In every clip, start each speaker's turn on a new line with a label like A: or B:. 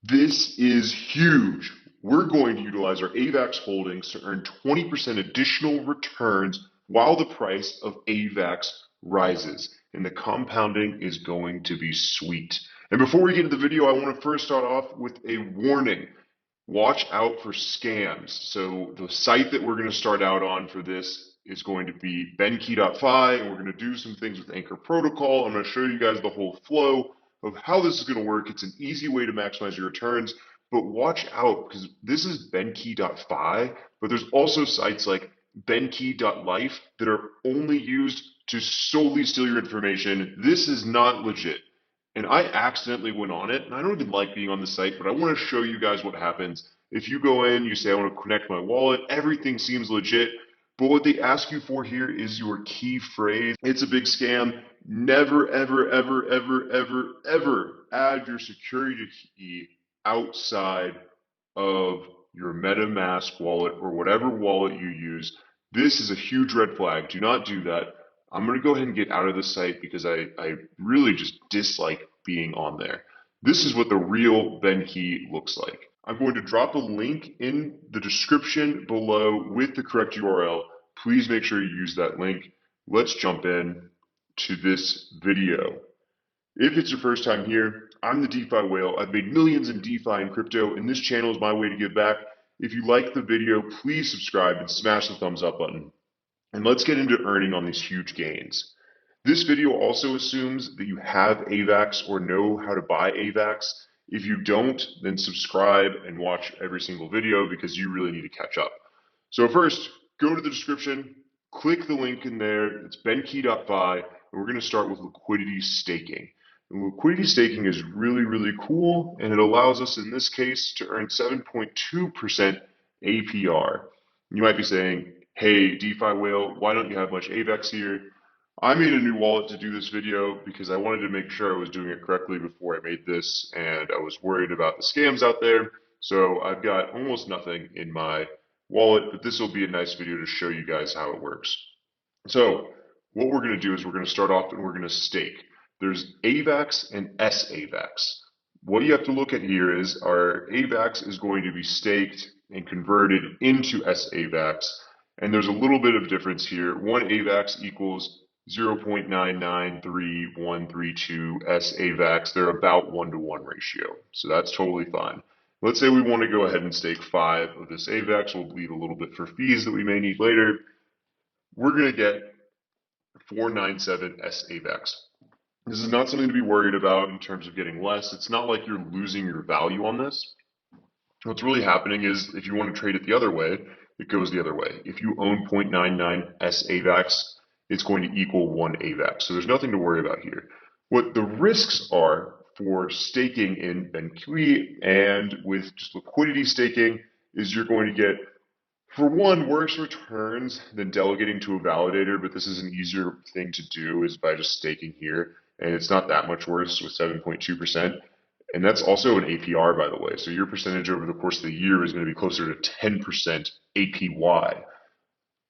A: This is huge. We're going to utilize our AVAX holdings to earn 20% additional returns while the price of AVAX rises. And the compounding is going to be sweet. And before we get into the video, I want to first start off with a warning. Watch out for scams. So the site that we're going to start out on for this is going to be Benqi.fi, and we're going to do some things with Anchor Protocol. I'm going to show you guys the whole flow of how this is going to work. It's an easy way to maximize your returns, but watch out because this is Benqi.fi, but there's also sites like Benqi.life that are only used to solely steal your information. This is not legit. And I accidentally went on it, and I don't even like being on the site, but I want to show you guys what happens. If you go in, you say, I want to connect my wallet, everything seems legit, but what they ask you for here is your key phrase. It's a big scam. Never, ever, ever, ever, ever, ever add your security key outside of your MetaMask wallet or whatever wallet you use. This is a huge red flag. Do not do that. I'm going to go ahead and get out of the site because I really just dislike being on there. This is what the real Benqi looks like. I'm going to drop a link in the description below with the correct URL. Please make sure you use that link. Let's jump in to this video. If it's your first time here, I'm the DeFi whale. I've made millions in DeFi and crypto, and this channel is my way to give back. If you like the video, please subscribe and smash the thumbs up button. And let's get into earning on these huge gains. This video also assumes that you have AVAX or know how to buy AVAX. If you don't, then subscribe and watch every single video because you really need to catch up. So first, go to the description, click the link in there. It's Benqi.fi, and we're going to start with liquidity staking. And liquidity staking is really, really cool, and it allows us in this case to earn 7.2% APR. You might be saying, hey, DeFi whale, why don't you have much AVAX here? I made a new wallet to do this video because I wanted to make sure I was doing it correctly before I made this, and I was worried about the scams out there. So I've got almost nothing in my wallet, but this will be a nice video to show you guys how it works. So what we're going to do is we're going to start off and we're going to stake. There's AVAX and sAVAX. What you have to look at here is our AVAX is going to be staked and converted into sAVAX. And there's a little bit of difference here. One AVAX equals 0.993132 sAVAX. They're about 1-to-1 ratio. So that's totally fine. Let's say we want to go ahead and stake 5 of this AVAX. We'll leave a little bit for fees that we may need later. We're going to get 497 sAVAX. This is not something to be worried about in terms of getting less. It's not like you're losing your value on this. What's really happening is if you want to trade it the other way, it goes the other way. If you own 0.99 sAVAX, it's going to equal 1 AVAX. So there's nothing to worry about here. What the risks are for staking in Benqi and with just liquidity staking is you're going to get, for one, worse returns than delegating to a validator, but this is an easier thing to do is by just staking here. And it's not that much worse with 7.2%. And that's also an APR, by the way. So your percentage over the course of the year is going to be closer to 10% APY.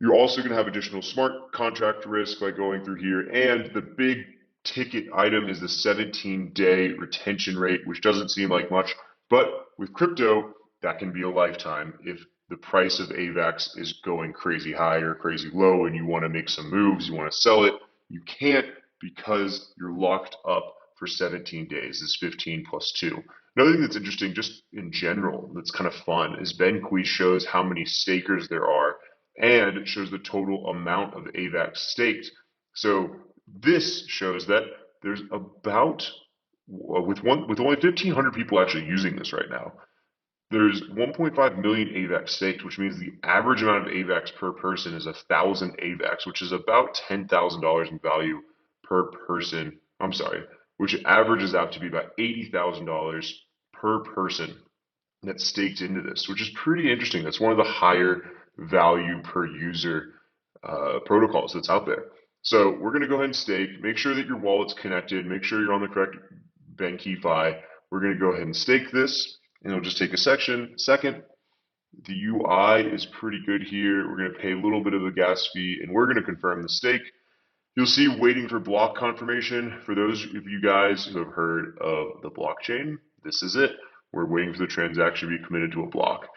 A: You're also going to have additional smart contract risk by going through here. And the big ticket item is the 17-day retention rate, which doesn't seem like much. But with crypto, that can be a lifetime if the price of AVAX is going crazy high or crazy low and you want to make some moves, you want to sell it. You can't because you're locked up for 17 days. It's 15 plus 2. Another thing that's interesting just in general that's kind of fun is Benqi shows how many stakers there are and it shows the total amount of AVAX staked. So this shows that there's about, with only 1,500 people actually using this right now, there's 1.5 million AVAX staked, which means the average amount of AVAX per person is 1,000 AVAX, which is about $10,000 in value per person. I'm sorry, which averages out to be about $80,000 per person that's staked into this, which is pretty interesting. That's one of the higher value per user protocols that's out there. So we're going to go ahead and stake. Make sure that your wallet's connected. Make sure you're on the correct Benqi-Fi. We're going to go ahead and stake this, and it'll just take a second. The UI is pretty good here. We're going to pay a little bit of a gas fee, and we're going to confirm the stake. You'll see waiting for block confirmation. For those of you guys who have heard of the blockchain, this is it. We're waiting for the transaction to be committed to a block.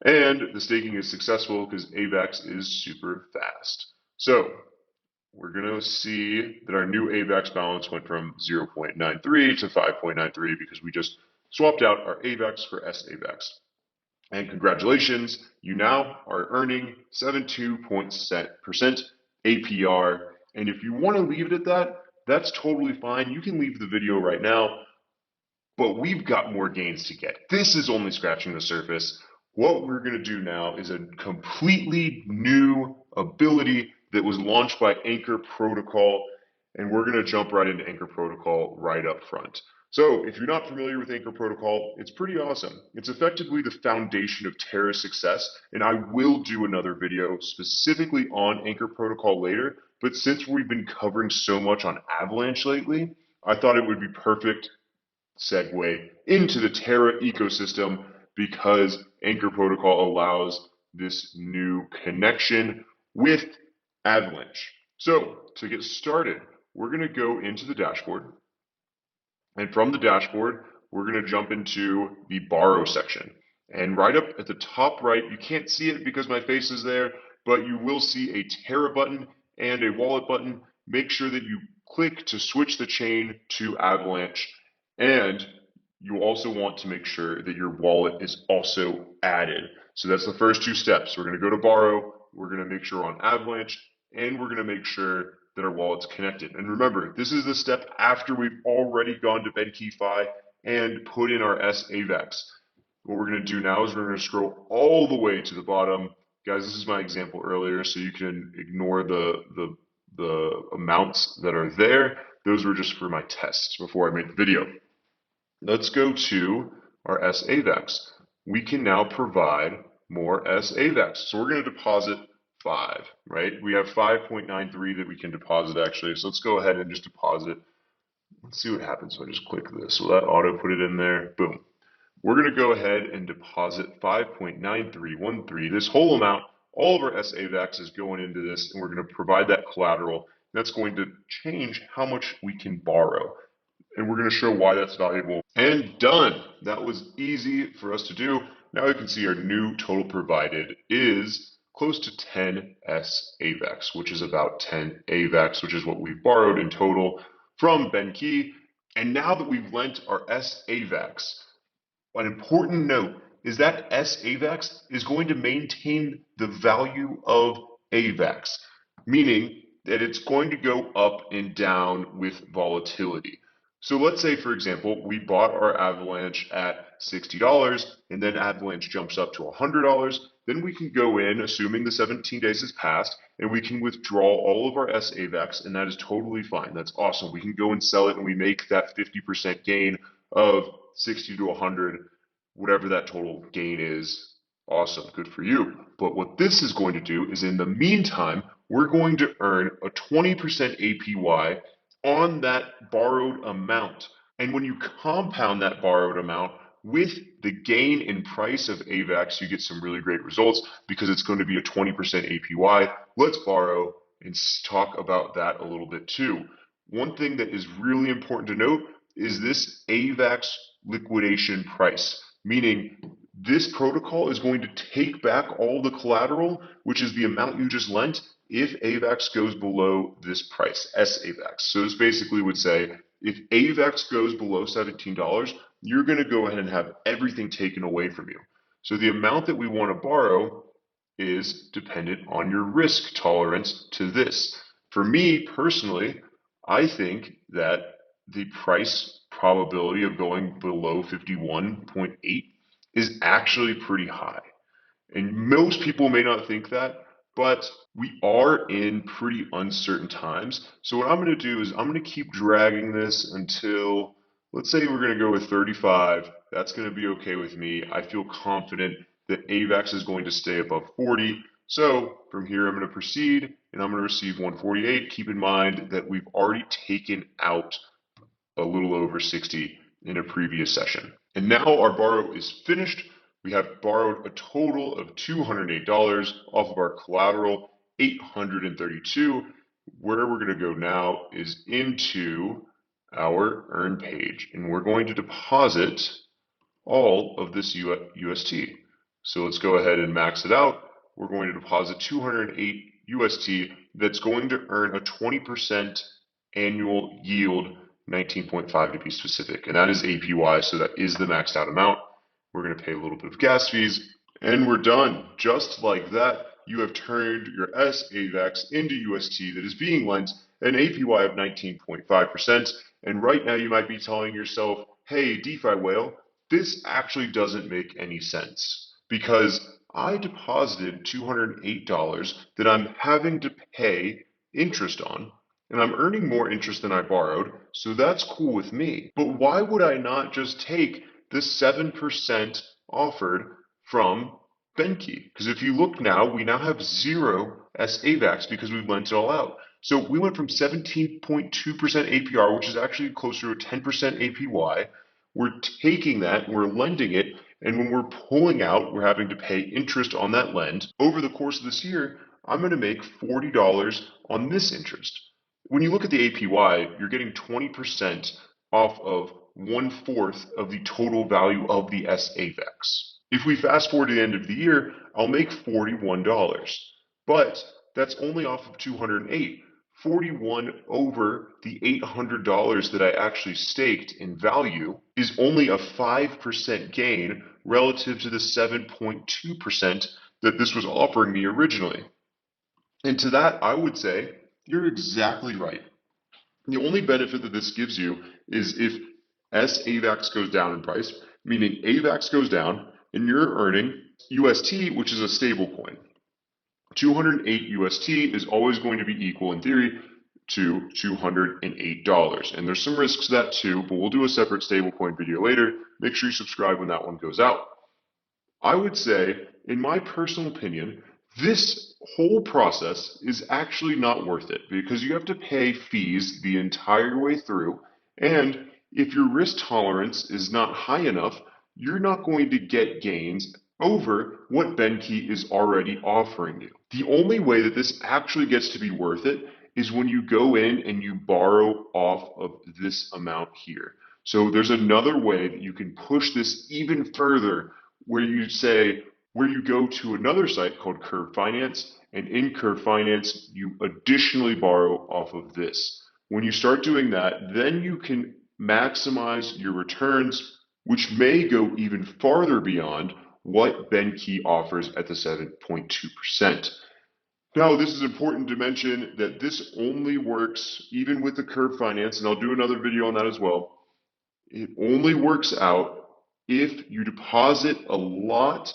A: And the staking is successful because AVAX is super fast. So we're going to see that our new AVAX balance went from 0.93 to 5.93 because we just swapped out our AVAX for sAVAX. And congratulations, you now are earning 72% APR. And if you want to leave it at that, that's totally fine. You can leave the video right now, but we've got more gains to get. This is only scratching the surface. What we're going to do now is a completely new ability that was launched by Anchor Protocol, and we're going to jump right into Anchor Protocol right up front. So if you're not familiar with Anchor Protocol, it's pretty awesome. It's effectively the foundation of Terra success, and I will do another video specifically on Anchor Protocol later, but since we've been covering so much on Avalanche lately, I thought it would be perfect segue into the Terra ecosystem because Anchor Protocol allows this new connection with Avalanche. So to get started, we're going to go into the dashboard. And from the dashboard, we're going to jump into the borrow section. And right up at the top right, you can't see it because my face is there, but you will see a Terra button and a wallet button. Make sure that you click to switch the chain to Avalanche. And you also want to make sure that your wallet is also added. So that's the first two steps. We're going to go to borrow, we're going to make sure we're on Avalanche, and we're going to make sure that our wallet's connected. And remember, this is the step after we've already gone to Benqi and put in our sAVAX. What we're going to do now is we're going to scroll all the way to the bottom. Guys, this is my example earlier, so you can ignore the amounts that are there. Those were just for my tests before I made the video. Let's go to our sAVAX. We can now provide more sAVAX. So we're going to deposit 5, right? We have 5.93 that we can deposit actually. So let's go ahead and just deposit. Let's see what happens when I just click this. Will that auto put it in there? Boom. We're going to go ahead and deposit 5.9313. This whole amount, all of our sAVAX is going into this, and we're going to provide that collateral. That's going to change how much we can borrow. And we're going to show why that's valuable. And done. That was easy for us to do. Now you can see our new total provided is close to 10 sAVAX, which is about 10 AVAX, which is what we've borrowed in total from Benqi. And now that we've lent our sAVAX, an important note is that sAVAX is going to maintain the value of AVAX, meaning that it's going to go up and down with volatility. So let's say, for example, we bought our Avalanche at $60 and then Avalanche jumps up to $100. Then we can go in, assuming the 17 days has passed, and we can withdraw all of our sAVAX, and that is totally fine. That's awesome. We can go and sell it, and we make that 50% gain of 60 to 100, whatever that total gain is. Awesome, good for you. But what this is going to do is in the meantime, we're going to earn a 20% APY on that borrowed amount. And when you compound that borrowed amount with the gain in price of AVAX, you get some really great results because it's going to be a 20% APY. Let's borrow and talk about that a little bit too. One thing that is really important to note is this AVAX liquidation price, meaning this protocol is going to take back all the collateral, which is the amount you just lent, if AVAX goes below this price, sAVAX. So this basically would say, if AVAX goes below $17, you're going to go ahead and have everything taken away from you. So the amount that we want to borrow is dependent on your risk tolerance to this. For me personally, I think that the price probability of going below 51.8 is actually pretty high. And most people may not think that, but we are in pretty uncertain times. So what I'm going to do is I'm going to keep dragging this until, let's say we're going to go with 35. That's going to be okay with me. I feel confident that AVAX is going to stay above 40. So from here, I'm going to proceed and I'm going to receive 148. Keep in mind that we've already taken out a little over 60 in a previous session. And now our borrow is finished. We have borrowed a total of $208 off of our collateral, $832. Where we're going to go now is into our earn page, and we're going to deposit all of this UST. So let's go ahead and max it out. We're going to deposit 208 UST that's going to earn a 20% annual yield, 19.5 to be specific, and that is APY, so that is the maxed out amount. We're going to pay a little bit of gas fees, and we're done. Just like that, you have turned your sAVAX into UST that is being lent an APY of 19.5%. And right now you might be telling yourself, hey, DeFi whale, this actually doesn't make any sense because I deposited $208 that I'm having to pay interest on, and I'm earning more interest than I borrowed, so that's cool with me. But why would I not just take the 7% offered from Benqi? Because if you look now, we now have 0 sAVAX because we've lent it all out. So we went from 17.2% APR, which is actually closer to 10% APY. We're taking that, we're lending it, and when we're pulling out, we're having to pay interest on that lend. Over the course of this year, I'm going to make $40 on this interest. When you look at the APY, you're getting 20% off of 1/4 of the total value of the sAVAX. If we fast forward to the end of the year, I'll make $41, but that's only off of 208. 41 over the $800 that I actually staked in value is only a 5% gain relative to the 7.2% that this was offering me originally. And to that, I would say, you're exactly right. The only benefit that this gives you is if sAVAX goes down in price, meaning AVAX goes down, and you're earning UST, which is a stable coin. 208 UST is always going to be equal in theory to $208. And there's some risks to that too, but we'll do a separate stablecoin video later. Make sure you subscribe when that one goes out. I would say, in my personal opinion, this whole process is actually not worth it because you have to pay fees the entire way through. And if your risk tolerance is not high enough, you're not going to get gains over what Benqi is already offering you. The only way that this actually gets to be worth it is when you go in and you borrow off of this amount here. So there's another way that you can push this even further where you go to another site called Curve Finance, and in Curve Finance, you additionally borrow off of this. When you start doing that, then you can maximize your returns, which may go even farther beyond what Benqi offers at the 7.2%. Now, this is important to mention that this only works even with the Curve Finance, and I'll do another video on that as well. It only works out if you deposit a lot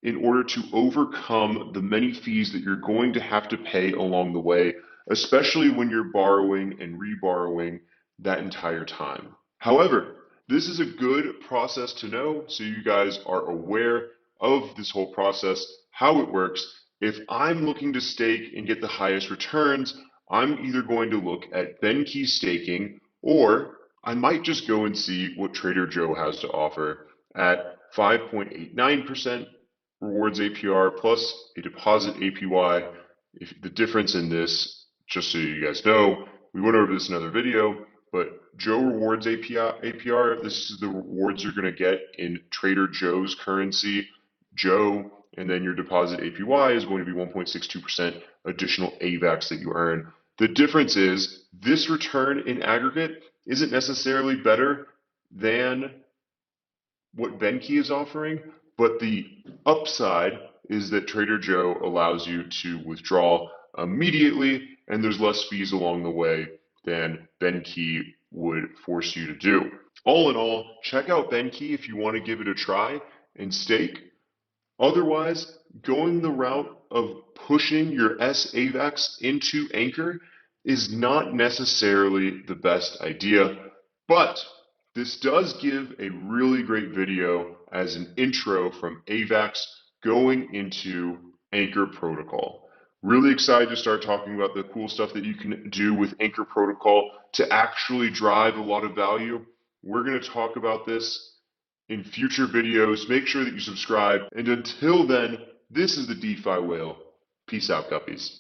A: in order to overcome the many fees that you're going to have to pay along the way, especially when you're borrowing and reborrowing that entire time. However, this is a good process to know so you guys are aware of this whole process, how it works. If I'm looking to stake and get the highest returns, I'm either going to look at Benqi staking, or I might just go and see what Trader Joe has to offer at 5.89% rewards APR plus a deposit APY. If the difference in this, just so you guys know, we went over this in another video, but Joe rewards APR, this is the rewards you're going to get in Trader Joe's currency, Joe, and then your deposit APY is going to be 1.62% additional AVAX that you earn. The difference is this return in aggregate isn't necessarily better than what Benqi is offering, but the upside is that Trader Joe allows you to withdraw immediately, and there's less fees along the way than Benqi would force you to do. All in all, check out Benqi if you want to give it a try and stake. Otherwise, going the route of pushing your sAVAX into Anchor is not necessarily the best idea, but this does give a really great video as an intro from AVAX going into Anchor Protocol. Really excited to start talking about the cool stuff that you can do with Anchor Protocol to actually drive a lot of value. We're going to talk about this in future videos. Make sure that you subscribe. And until then, this is the DeFi Whale. Peace out, guppies.